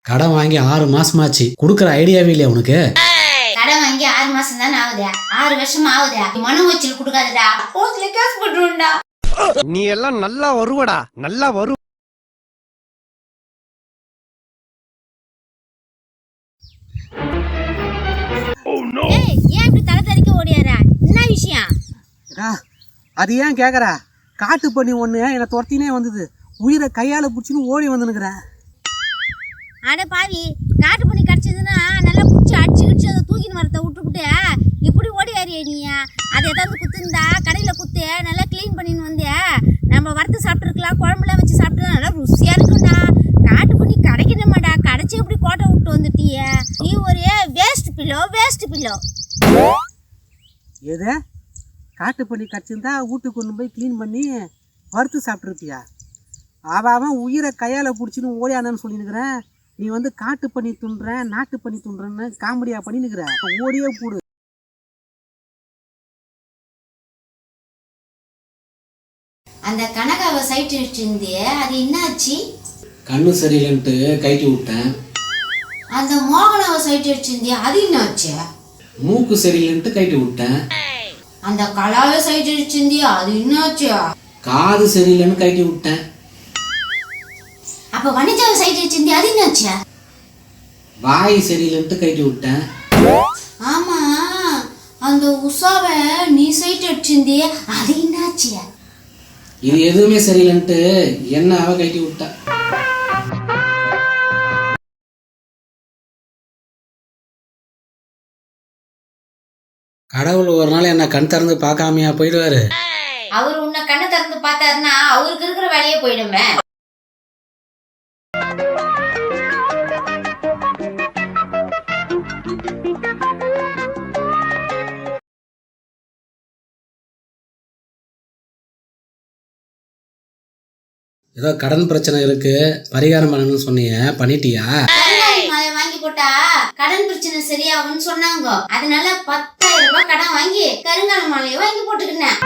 கடன் வாங்கி 6 மாசமாச்சு. குடுக்குற ஐடியாவே இல்லையா உனக்கு? கடன் வாங்கி 6 மாசம் தானே ஆகுது, 6 வருஷம் ஆகுது. மனு வச்சில் கொடுக்காதடா, கோர்ட்ல கேஸ் போட்டுருண்டா. நீ எல்லாம் நல்லா வருவடா, நல்லா வரு. ஏய், ஏன் இப்படி தலை தெறிக்க ஓடியாரா? என்ன விஷயம்? அது ஏன் கேக்குற? காட்டு பண்ணி ஒண்ணு என்ன துரத்தினே வந்தது. உயிரை கையால புடிச்சுன்னு ஓடி வந்துனுக்குறேன். அட பாவி, காட்டு பண்ணி கடிச்சதுன்னா நல்லா புடிச்சு அடிச்சு அதை தூக்கின்னு வரத விட்டுவிட்டு இப்படி ஓடியாரியே நீ. அதை ஏதாவது குத்துருந்தா கடையில குத்து நல்லா கிளீன் பண்ணின்னு வந்தியா, நம்ம வறுத்து சாப்பிட்டுருக்கலாம், குழம்புலாம் வச்சு சாப்பிட்டு நல்லா ருசியா இருக்கும்டா. காட்டு பண்ணி கிடைக்கணுமாடா, கடைச்சி எப்படி கோட்டை விட்டு வந்துட்டிய நீ? ஒரே வேஸ்ட் பில்லோ. எது காட்டு பண்ணி கடிச்சிருந்தா வீட்டுக்கு கொண்டு போய் கிளீன் பண்ணி வறுத்து சாப்பிட்ருப்பியா? அவன் உயிரை கையால பிடிச்சின்னு ஓடியானு சொல்லினுக்கிறேன். நீ வந்து காட்டு பண்ணி துண்டுற, நாட்டு பண்ணி துண்டுறன்னு காமெடியா பண்ணினுக்கிற. ஓடியே போடு. அந்த கனகாவை சைட் வச்சிருந்தே, அது என்னாச்சு? கண்ணு சரியில்லைன்ட்டு கைட்டி விட்டேன். அந்த மோகனாவை சைட் வச்சிருந்தே, அது என்னாச்சு? மூக்கு சரியில்லைன்ட்டு கைட்டி விட்டேன். அந்த கலாவை சைட் வச்சிருந்தே, அது என்னாச்சு? காது சரியில்லைன்னு கைட்டி விட்டேன். அப்ப வனிதாவை சைட் வச்சிருந்தே, அது என்னாச்சு? வாய் சரியில்லைன்ட்டு கைட்டி விட்டேன். ஆமா, அந்த உஷாவை நீ சைட் வச்சிருந்தே, அது என்னாச்சு? இது எதுவுமே சரியில்லைன்ட்டு என்ன அவ கைட்டி விட்டா. கடவுள் ஒரு நாள் என்ன கண் திறந்து பார்க்காமையா போயிடுவாரு? அவர் உன்னை கண்ணை திறந்து பார்த்தாருன்னா அவருக்கு இருக்கிற வேலையே போயிடுமே. ஏதோ கடன் பிரச்சனை இருக்கு, பரிகாரம் பண்ணணும்னு சொன்னீங்க, பண்ணிட்டியா? வாங்கி போட்டா கடன் பிரச்சனை சரியாகும்னு சொன்னாங்க. அதனால 10,000 ரூபாய் கடன் வாங்கி கருங்கால மாலையை வாங்கி போட்டுக்கினேன்.